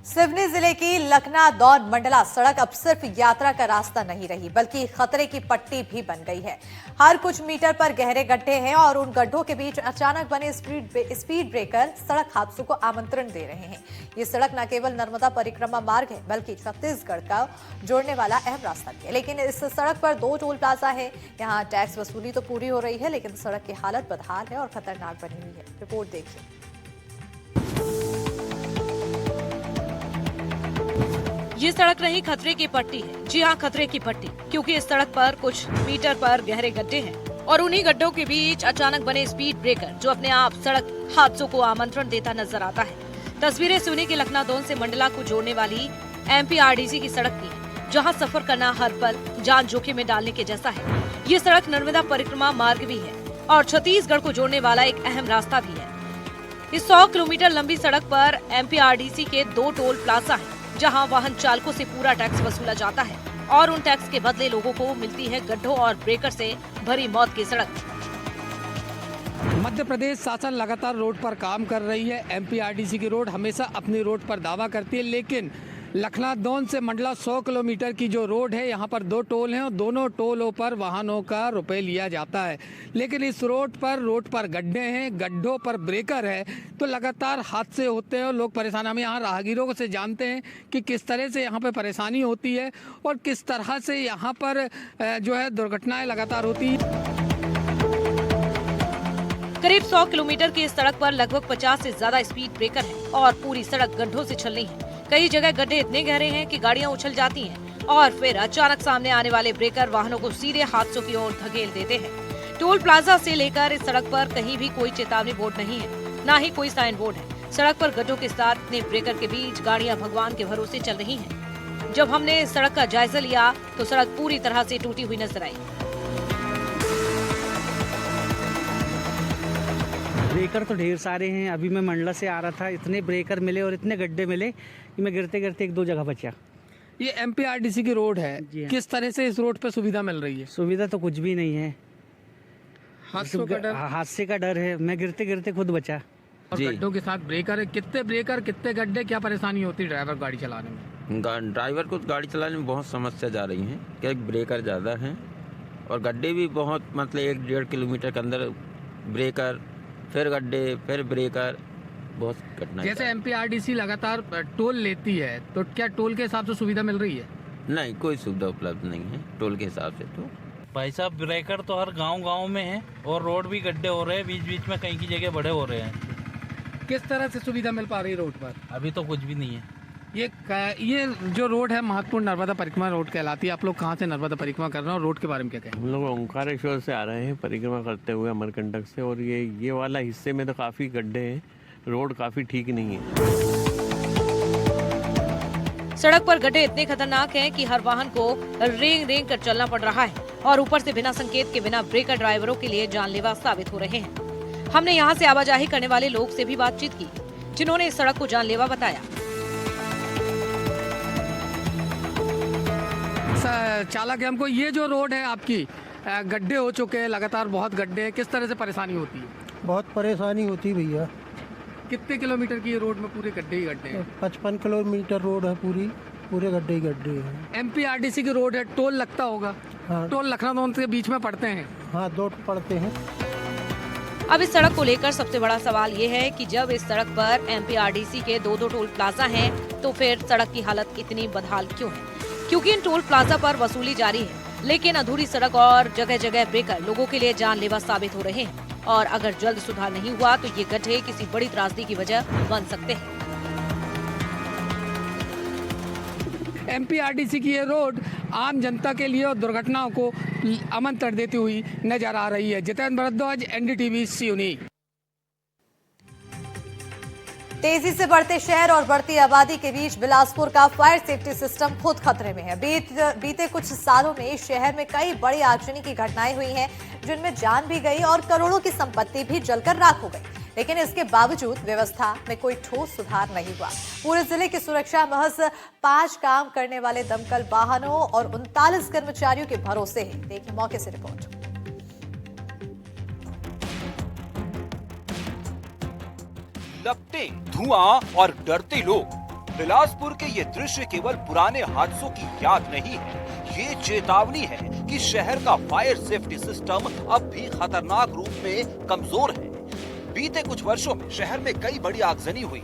सिवनी जिले की लखना दौन मंडला सड़क अब सिर्फ यात्रा का रास्ता नहीं रही, बल्कि खतरे की पट्टी भी बन गई है। हर कुछ मीटर पर गहरे गड्ढे हैं और उन गड्ढों के बीच अचानक बने स्पीड ब्रेकर सड़क हादसों को आमंत्रण दे रहे हैं। ये सड़क न केवल नर्मदा परिक्रमा मार्ग है, बल्कि छत्तीसगढ़ का जोड़ने वाला अहम रास्ता भी है। लेकिन इस सड़क पर 2 टोल प्लाजा है। यहाँ टैक्स वसूली तो पूरी हो रही है, लेकिन सड़क की हालत बदहाल है और खतरनाक बनी हुई है। रिपोर्ट देखिए। ये सड़क नहीं, खतरे की पट्टी है। जी हाँ, खतरे की पट्टी, क्योंकि इस सड़क पर कुछ मीटर पर गहरे गड्ढे हैं और उन्हीं गड्ढों के बीच अचानक बने स्पीड ब्रेकर जो अपने आप सड़क हादसों को आमंत्रण देता नजर आता है। तस्वीरें सिवनी के लखना दौन से मंडला को जोड़ने वाली एमपीआरडीसी की सड़क की है, जहाँ सफर करना हर पल जान जोखिम में डालने के जैसा है। ये सड़क नर्मदा परिक्रमा मार्ग भी है और छत्तीसगढ़ को जोड़ने वाला एक अहम रास्ता भी है। इस 100 किलोमीटर लंबी सड़क पर एमपीआरडीसी के 2 टोल प्लाजा हैं, जहां वाहन चालकों से पूरा टैक्स वसूला जाता है और उन टैक्स के बदले लोगों को मिलती है गड्ढों और ब्रेकर से भरी मौत की सड़क। मध्य प्रदेश शासन लगातार रोड पर काम कर रही है। एमपीआरडीसी की रोड हमेशा अपनी रोड पर दावा करती है, लेकिन लखना दौन से मंडला 100 किलोमीटर की जो रोड है, यहाँ पर 2 टोल हैं और दोनों टोलों पर वाहनों का रुपए लिया जाता है। लेकिन इस रोड पर गड्ढे हैं, गड्ढों पर ब्रेकर है, तो लगातार हादसे होते हैं और लोग परेशान। हम यहाँ राहगीरों से जानते हैं कि किस तरह से यहाँ पर परेशानी होती है और किस तरह से यहाँ पर जो है दुर्घटनाएं लगातार होती हैं। करीब 100 किलोमीटर की इस सड़क पर लगभग 50 से ज्यादा स्पीड ब्रेकर है और पूरी सड़क गड्ढों से छलनी है। कई जगह गड्ढे इतने गहरे हैं कि गाड़ियां उछल जाती हैं और फिर अचानक सामने आने वाले ब्रेकर वाहनों को सीधे हादसों की ओर धकेल देते हैं। टोल प्लाजा से लेकर इस सड़क पर कहीं भी कोई चेतावनी बोर्ड नहीं है, न ही कोई साइन बोर्ड है। सड़क पर गड्ढों के साथ इतने ब्रेकर के बीच गाड़ियां भगवान के भरोसे चल रही हैं। जब हमने इस सड़क का जायजा लिया तो सड़क पूरी तरह से टूटी हुई नजर आई। ब्रेकर तो ढेर सारे हैं। अभी मैं मंडला से आ रहा था, इतने ब्रेकर मिले और इतने गड्ढे मिले कि मैं गिरते गिरते 1-2 जगह बचा। ये एमपीआरडीसी की रोड है, जी हाँ। किस तरह से इस रोड पे सुविधा मिल रही है? सुविधा तो कुछ भी नहीं है, हादसे का डर है। मैं गिरते गिरते खुद बचा। और गड्ढों के साथ ब्रेकर है। कितने ब्रेकर, कितने गड्ढे, क्या परेशाानी होती है ड्राइवर गाड़ी चलाने में? ड्राइवर को गाड़ी चलाने में बहुत समस्या जा रही है, क्या ब्रेकर ज़्यादा हैं और गड्ढे भी बहुत, मतलब 1-1.5 किलोमीटर के अंदर ब्रेकर, फिर गड्ढे, फिर ब्रेकर, बहुत कठिनाई। जैसे एमपीआरडीसी लगातार टोल लेती है, तो क्या टोल के हिसाब से सुविधा मिल रही है? नहीं, कोई सुविधा उपलब्ध नहीं है टोल के हिसाब से। तो भाई साहब, ब्रेकर तो हर गांव में है और रोड भी गड्ढे हो रहे हैं, बीच बीच में कहीं की जगह बड़े हो रहे हैं। किस तरह से सुविधा मिल पा रही है रोड पर? अभी तो कुछ भी नहीं है। ये जो रोड है महत्वपूर्ण नर्मदा परिक्रमा रोड कहलाती है। आप लोग कहाँ से नर्मदा परिक्रमा कर रहे हैं और रोड के बारे में क्या कहें? हम लोग ओंकारेश्वर से आ रहे हैं परिक्रमा करते हुए अमरकंटक से, और ये वाला हिस्से में तो काफ़ी गड्ढे हैं, रोड काफ़ी ठीक नहीं है। सड़क पर गड्ढे इतने खतरनाक हैं कि हर वाहन को रेंग कर चलना पड़ रहा है और ऊपर से बिना संकेत के बिना ब्रेकर ड्राइवरों के लिए जानलेवा साबित हो रहे हैं। हमने यहाँ से आवाजाही करने वाले लोग से भी बातचीत की, जिन्होंने इस सड़क को जानलेवा बताया। चालक है, हमको ये जो रोड है आपकी, गड्ढे हो चुके हैं, लगातार बहुत गड्ढे हैं, किस तरह से परेशानी होती है? बहुत परेशानी होती भैया। कितने किलोमीटर की ये रोड में पूरे गड्ढे ही गड्ढे हैं? 55 किलोमीटर रोड है, पूरे गड्ढे ही गड्ढे हैं। एमपीआरडीसी की रोड है, टोल लगता होगा? हाँ। टोल लखनऊ दौन के बीच में पड़ते हैं? हाँ, 2 पड़ते हैं। अब इस सड़क को लेकर सबसे बड़ा सवाल ये है कि जब इस सड़क पर एमपीआरडीसी के 2 टोल प्लाजा हैं, तो फिर सड़क की हालत इतनी बदहाल क्यों है? क्योंकि इन टोल प्लाजा पर वसूली जारी है, लेकिन अधूरी सड़क और जगह जगह ब्रेकर लोगों के लिए जानलेवा साबित हो रहे हैं और अगर जल्द सुधार नहीं हुआ तो ये गड्ढे किसी बड़ी त्रासदी की वजह बन सकते हैं। एमपीआरडीसी की ये रोड आम जनता के लिए और दुर्घटनाओं को आमंत्रण देती हुई नजर आ रही है। जितेंद्र भारद्वाज, एनडीटीवी, सिवनी। तेजी से बढ़ते शहर और बढ़ती आबादी के बीच बिलासपुर का फायर सेफ्टी सिस्टम खुद खतरे में है। बीते कुछ सालों में शहर में कई बड़ी आगजनी की घटनाएं हुई हैं, जिनमें जान भी गई और करोड़ों की संपत्ति भी जलकर राख हो गई। लेकिन इसके बावजूद व्यवस्था में कोई ठोस सुधार नहीं हुआ। पूरे जिले की सुरक्षा महज 5 काम करने वाले दमकल वाहनों और 39 कर्मचारियों के भरोसे है। देखिए मौके से रिपोर्ट। लपटे धुआं और डरते लोग, बिलासपुर के ये दृश्य केवल पुराने हादसों की याद नहीं है, ये चेतावनी है कि शहर का फायर सेफ्टी सिस्टम अब भी खतरनाक रूप में कमजोर है। बीते कुछ वर्षों में शहर में कई बड़ी आगजनी हुई,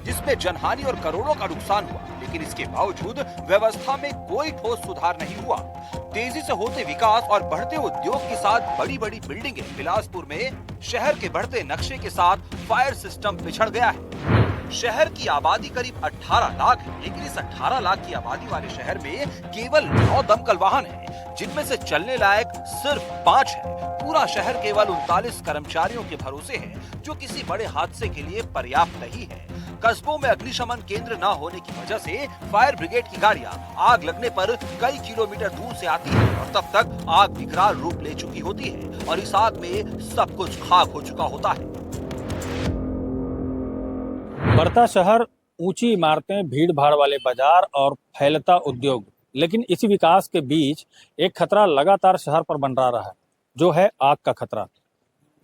जिसमें जनहानि और करोड़ों का नुकसान हुआ, लेकिन इसके बावजूद व्यवस्था में कोई ठोस सुधार नहीं हुआ। तेजी से होते विकास और बढ़ते उद्योग के साथ बड़ी बड़ी बिल्डिंगें बिलासपुर में शहर के बढ़ते नक्शे के साथ फायर सिस्टम पिछड़ गया है। शहर की आबादी करीब 18 लाख है, लेकिन इस 18 लाख की आबादी वाले शहर में केवल 9 दमकल वाहन हैं, जिनमें से चलने लायक सिर्फ 5 है। पूरा शहर केवल 39 कर्मचारियों के भरोसे है, जो किसी बड़े हादसे के लिए पर्याप्त नहीं है। कस्बों में अग्निशमन केंद्र न होने की वजह से फायर ब्रिगेड की गाड़ियां आग लगने पर कई किलोमीटर दूर से आती है और तब तक आग विकराल रूप ले चुकी होती है और इस आग में सब कुछ खाक हो चुका होता है। बढ़ता शहर, ऊंची इमारतें, भीड़ भाड़ वाले बाजार और फैलता उद्योग, लेकिन इसी विकास के बीच एक खतरा लगातार शहर पर मंडरा रहा है, जो है आग का खतरा।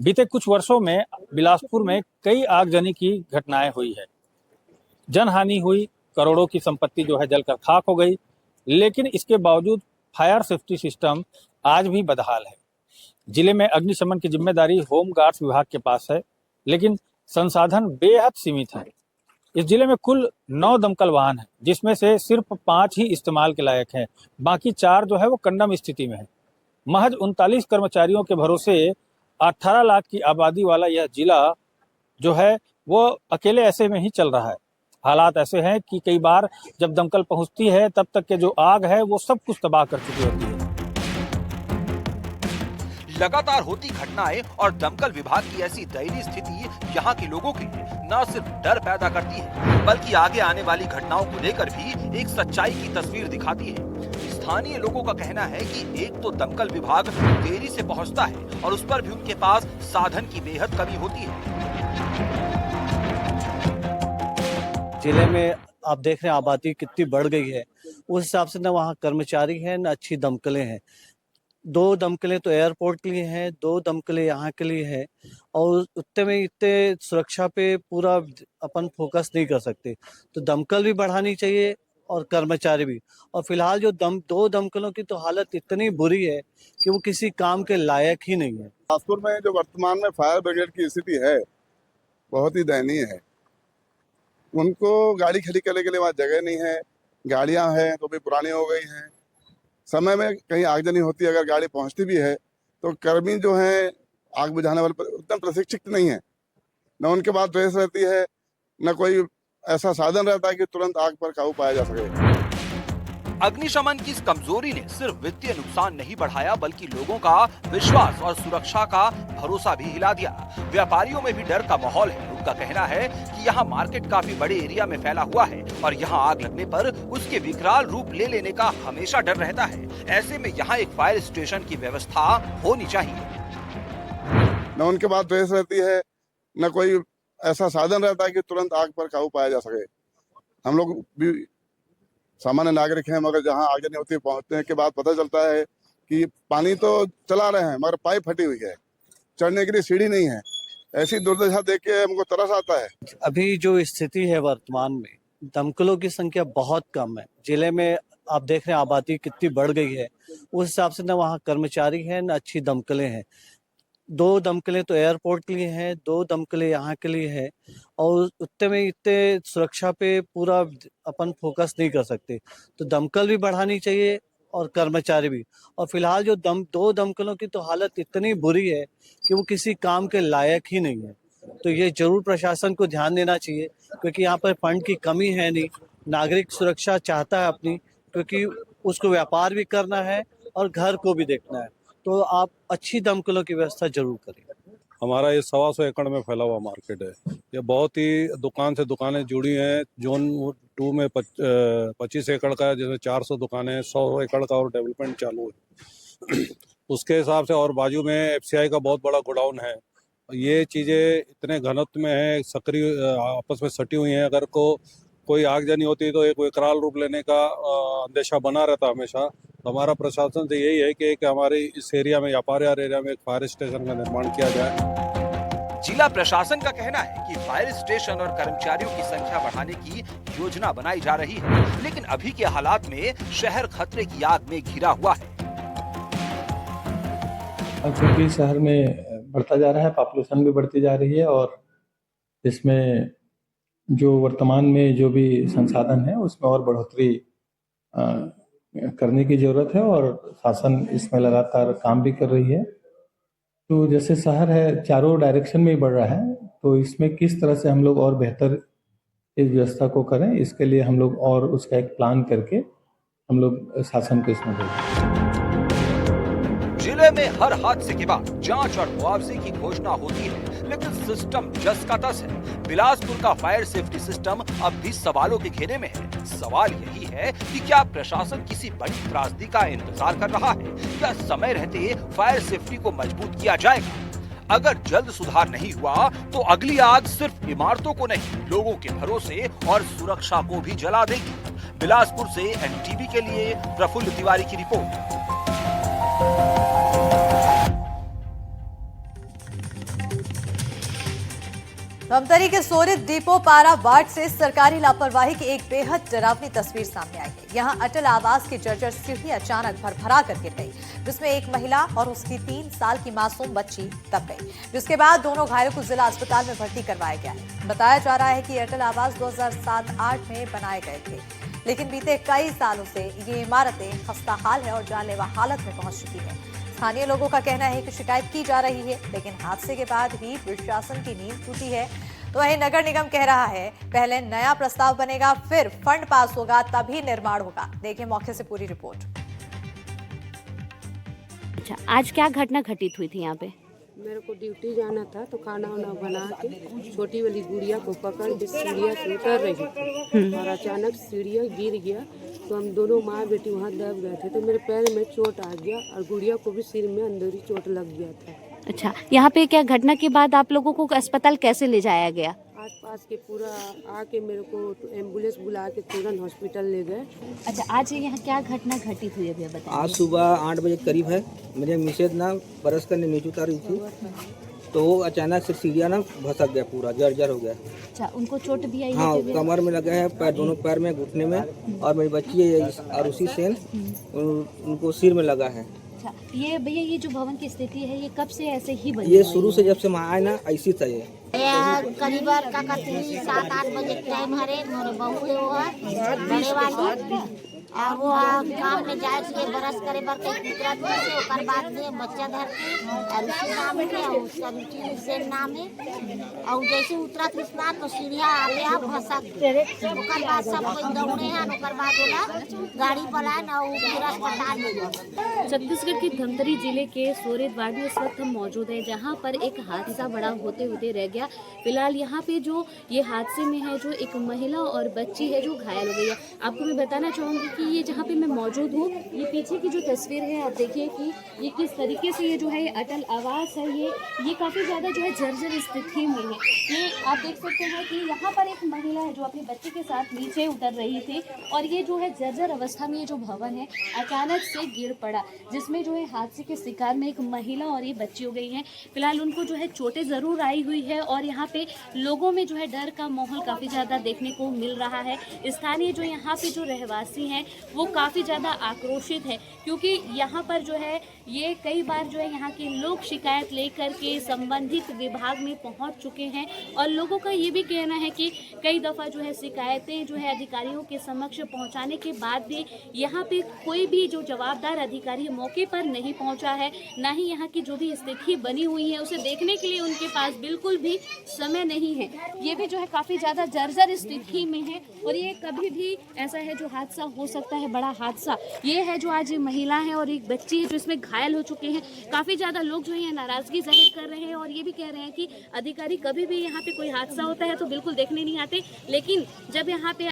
बीते कुछ वर्षों में बिलासपुर में कई आगजनी की घटनाएं हुई है, जनहानि हुई, करोड़ों की संपत्ति जो है जलकर खाक हो गई, लेकिन इसके बावजूद फायर सेफ्टी सिस्टम आज भी बदहाल है। जिले में अग्निशमन की जिम्मेदारी होम गार्ड्स विभाग के पास है, लेकिन संसाधन बेहद सीमित हैं। इस जिले में कुल 9 दमकल वाहन हैं, जिसमें से सिर्फ 5 ही इस्तेमाल के लायक हैं, बाकी 4 जो है वो कंडम स्थिति में है। महज 39 कर्मचारियों के भरोसे 18 लाख की आबादी वाला यह जिला जो है वो अकेले ऐसे में ही चल रहा है। हालात ऐसे हैं कि कई बार जब दमकल पहुंचती है तब तक के जो आग है वो सब कुछ तबाह कर चुकी होती है। लगातार होती घटनाएं और दमकल विभाग की ऐसी दयनीय स्थिति यहाँ के लोगों के लिए न सिर्फ डर पैदा करती है, बल्कि आगे आने वाली घटनाओं को लेकर भी एक सच्चाई की तस्वीर दिखाती है। स्थानीय लोगों का कहना है कि एक तो दमकल विभाग देरी से पहुँचता है और उस पर भी उनके पास साधन की बेहद कमी होती है। जिले में आप देख रहे हैं आबादी कितनी बढ़ गई है, उस हिसाब से न वहाँ कर्मचारी हैं न अच्छी दमकलें हैं। 2 दमकलें तो एयरपोर्ट के लिए हैं, 2 दमकलें यहाँ के लिए हैं और उतने में इतने सुरक्षा पे पूरा अपन फोकस नहीं कर सकते। तो दमकल भी बढ़ानी चाहिए और कर्मचारी भी। और फिलहाल जो 2 दमकलों की तो हालत इतनी बुरी है कि वो किसी काम के लायक ही नहीं है। बिलासपुर में जो वर्तमान में फायर ब्रिगेड की स्थिति है बहुत ही दयनीय है। उनको गाड़ी खड़ी करने के लिए वहाँ जगह नहीं है, गाड़ियाँ हैं तो भी पुरानी हो गई हैं। समय में कहीं आगजनी होती है, अगर गाड़ी पहुंचती भी है तो कर्मी जो हैं आग बुझाने वाले उतना प्रशिक्षित नहीं है, न उनके पास ड्रेस रहती है, न कोई ऐसा साधन रहता है कि तुरंत आग पर काबू पाया जा सके। अग्निशमन की इस कमजोरी ने सिर्फ वित्तीय नुकसान नहीं बढ़ाया, बल्कि लोगों का विश्वास और सुरक्षा का भरोसा भी हिला दिया। व्यापारियों में भी डर का माहौल है। उनका कहना है कि यहाँ मार्केट काफी बड़े एरिया में फैला हुआ है और यहाँ आग लगने पर उसके विकराल रूप ले लेने का हमेशा डर रहता है। ऐसे में यहाँ एक फायर स्टेशन की व्यवस्था होनी चाहिए। न उनके पास ड्रेस रहती है, न कोई ऐसा साधन रहता है कि तुरंत आग पर काबू पाया जा सके। हम लोग भी सामान्य नागरिक हैं, मगर जहाँ आगजनी होती है पहुँचने के बाद पता चलता है कि पानी तो चला रहे हैं मगर पाइप फटी हुई है, चढ़ने के लिए सीढ़ी नहीं है। ऐसी दुर्दशा देख के हमको तरस आता है। अभी जो स्थिति है वर्तमान में, दमकलों की संख्या बहुत कम है। जिले में आप देख रहे हैं आबादी कितनी बढ़ गई है, उस हिसाब से न वहाँ कर्मचारी हैं न अच्छी दमकलें हैं। 2 दमकलें तो एयरपोर्ट के लिए हैं, 2 दमकलें यहाँ के लिए हैं और उतने में इतने सुरक्षा पे पूरा अपन फोकस नहीं कर सकते। तो दमकल भी बढ़ानी चाहिए और कर्मचारी भी। और फिलहाल जो 2 दमकलों की तो हालत इतनी बुरी है कि वो किसी काम के लायक ही नहीं है। तो ये जरूर प्रशासन को ध्यान देना चाहिए, क्योंकि यहाँ पर फंड की कमी है नहीं। नागरिक सुरक्षा चाहता है अपनी, क्योंकि उसको व्यापार भी करना है और घर को भी देखना है। तो आप अच्छी दमकलों की व्यवस्था जरूर करें। हमारा ये 125 एकड़ में फैला हुआ मार्केट है। ये बहुत ही दुकान से दुकानें जुड़ी हैं। जोन 2 में 25 एकड़ का है, जिसमें 400 दुकानें, 100 एकड़ का और डेवलपमेंट चालू है। उसके हिसाब से और बाजू में FCI का बहुत बड़ा गोडाउन है। ये चीज़ें इतने घनत्व में है, सक्रिय आपस में सटी हुई हैं। अगर कोई आगजनी होती है तो एक विकराल रूप लेने का अंदेशा बना रहता हमेशा। तो हमारा प्रशासन से यही है कि हमारे इस एरिया में, व्यापार एरिया में एक फायर स्टेशन का निर्माण किया जाए। जिला प्रशासन का कहना है कि फायर स्टेशन और कर्मचारियों की संख्या बढ़ाने की योजना बनाई जा रही है, लेकिन अभी के हालात में शहर खतरे की आग में घिरा हुआ है। क्योंकि शहर में बढ़ता जा रहा है, पॉपुलेशन भी बढ़ती जा रही है और इसमें जो वर्तमान में जो भी संसाधन है उसमें और बढ़ोतरी करने की जरूरत है और शासन इसमें लगातार काम भी कर रही है। तो जैसे शहर है चारों डायरेक्शन में ही बढ़ रहा है, तो इसमें किस तरह से हम लोग और बेहतर इस व्यवस्था को करें, इसके लिए हम लोग और उसका एक प्लान करके हम लोग शासन को इसमें दें। जिले में हर हादसे के बाद जांच और मुआवजे की घोषणा होती है, लेकिन सिस्टम जस का तस है। बिलासपुर का फायर सेफ्टी सिस्टम अब भी सवालों के घेरे में है। सवाल यही है कि क्या प्रशासन किसी बड़ी त्रासदी का इंतजार कर रहा है या समय रहते फायर सेफ्टी को मजबूत किया जाएगा। अगर जल्द सुधार नहीं हुआ तो अगली आग सिर्फ इमारतों को नहीं, लोगों के भरोसे और सुरक्षा को भी जला देगी। बिलासपुर से एनडीटीवी के लिए प्रफुल्ल तिवारी की रिपोर्ट। धमतरी के सोरित डिपो पारा वार्ड से सरकारी लापरवाही की एक बेहद डरावनी तस्वीर सामने आई है। यहां अटल आवास की जर्जर सीढ़ी अचानक भरभरा कर गिर गई, जिसमें एक महिला और उसकी 3 साल की मासूम बच्ची दब गई, जिसके बाद दोनों घायलों को जिला अस्पताल में भर्ती करवाया गया है। बताया जा रहा है कि अटल आवास 2007-8 में बनाए गए थे, लेकिन बीते कई सालों से ये इमारतें खस्ताहाल है और जानलेवा हालत में पहुंच चुकी है। स्थानीय लोगों का कहना है कि शिकायत की जा रही है, लेकिन हादसे के बाद ही प्रशासन की नींद टूटी है। तो वहीं नगर निगम कह रहा है पहले नया प्रस्ताव बनेगा, फिर फंड पास होगा, तभी निर्माण होगा। देखिए मौके से पूरी रिपोर्ट। अच्छा, आज क्या घटना घटित हुई थी यहाँ पे? मेरे को ड्यूटी जाना था तो खाना वाना बना के छोटी वाली गुड़िया को पकड़ के सीढ़िया से उतर रही थी और अचानक सीढ़िया गिर गया, तो हम दोनों माँ बेटी वहाँ दब गए थे। तो मेरे पैर में चोट आ गया और गुड़िया को भी सिर में अंदरूनी चोट लग गया था। अच्छा, यहाँ पे क्या घटना के बाद आप लोगों को अस्पताल कैसे ले जाया गया? आसपास के पूरा आके मेरे को एम्बुलेंस बुला के तुरंत हॉस्पिटल ले गए। अच्छा, आज यहाँ क्या घटना घटित हुई अभी बताइए। आज सुबह 8 बजे करीब है, मेरे मिसेज ना बरस करने नीचे उतारी थी, तो अचानक से सीढ़िया ना भसक गया, पूरा जर्जर हो गया। अच्छा, उनको चोट भी आई? हाँ, कमर में लगा है, पैर दोनों पैर में, घुटने में, और मेरी बच्ची है और उसी से उनको सिर में लगा है। अच्छा, ये भैया ये जो भवन की स्थिति है ये कब से ऐसे ही बनी? ये शुरू से जब से हम आए ना ऐसी था ये। करीब 7-8 बजे टाइम हरे मोर बहू है वो बड़े वाली और वो काम में जाए के बरस करे बर के उतरत से ओकर बाद में बच्चा धर के और उसी नाम है और उसका से नाम है और जैसे उतरत स्नान तो सीढ़िया आले आ भसक ओकर बाद सब कोई दौड़े हैं ओकर बाद होला गाड़ी पलाए ना वो पूरा अस्पताल में गए। छत्तीसगढ़ के धमतरी जिले के सोरेत वार्ड में इस वक्त हम मौजूद है, जहां पर एक हादसा बड़ा होते होते रह गया। फिलहाल यहाँ पे जो ये हादसे में है जो एक महिला और बच्ची है जो घायल हो गई है। आपको मैं बताना चाहूँगी कि ये जहाँ पे मैं मौजूद हूँ, ये पीछे की जो तस्वीर है आप देखिए कि ये किस तरीके से ये जो है अटल आवास है, ये काफ़ी ज़्यादा जो है जर्जर स्थिति में है। ये आप देख सकते हैं कि यहाँ पर एक महिला है जो अपने बच्चे के साथ नीचे उतर रही थी और ये जो है जर्जर अवस्था में ये जो भवन है अचानक से गिर पड़ा, जिसमें जो है हादसे के शिकार में एक महिला और ये बच्ची हो गई हैं। फिलहाल उनको जो है चोटें ज़रूर आई हुई है और यहाँ पे लोगों में जो है डर का माहौल काफ़ी ज़्यादा देखने को मिल रहा है। स्थानीय जो यहाँ पे जो रहवासी हैं वो काफ़ी ज़्यादा आक्रोशित है, क्योंकि यहाँ पर जो है ये कई बार जो है यहाँ के लोग शिकायत लेकर के संबंधित विभाग में पहुँच चुके हैं और लोगों का ये भी कहना है कि कई दफ़ा जो है शिकायतें जो है अधिकारियों के समक्ष पहुँचाने के बाद भी यहाँ पे कोई भी जो जवाबदार अधिकारी मौके पर नहीं पहुँचा है, ना ही यहाँ की जो भी स्थिति बनी हुई है उसे देखने के लिए उनके पास बिल्कुल भी समय नहीं है। ये भी जो है काफ़ी ज़्यादा जर्जर स्थिति में है और ये कभी भी ऐसा है जो हादसा हो सकता है, बड़ा हादसा। ये है जो आज महिला है और एक बच्ची है जो इसमें घायल हो चुके हैं। काफ़ी ज़्यादा लोग जो है नाराज़गी जाहिर कर रहे हैं और ये भी कह रहे हैं कि अधिकारी कभी भी यहाँ पे कोई हादसा होता है तो बिल्कुल देखने नहीं आते, लेकिन जब यहाँ पे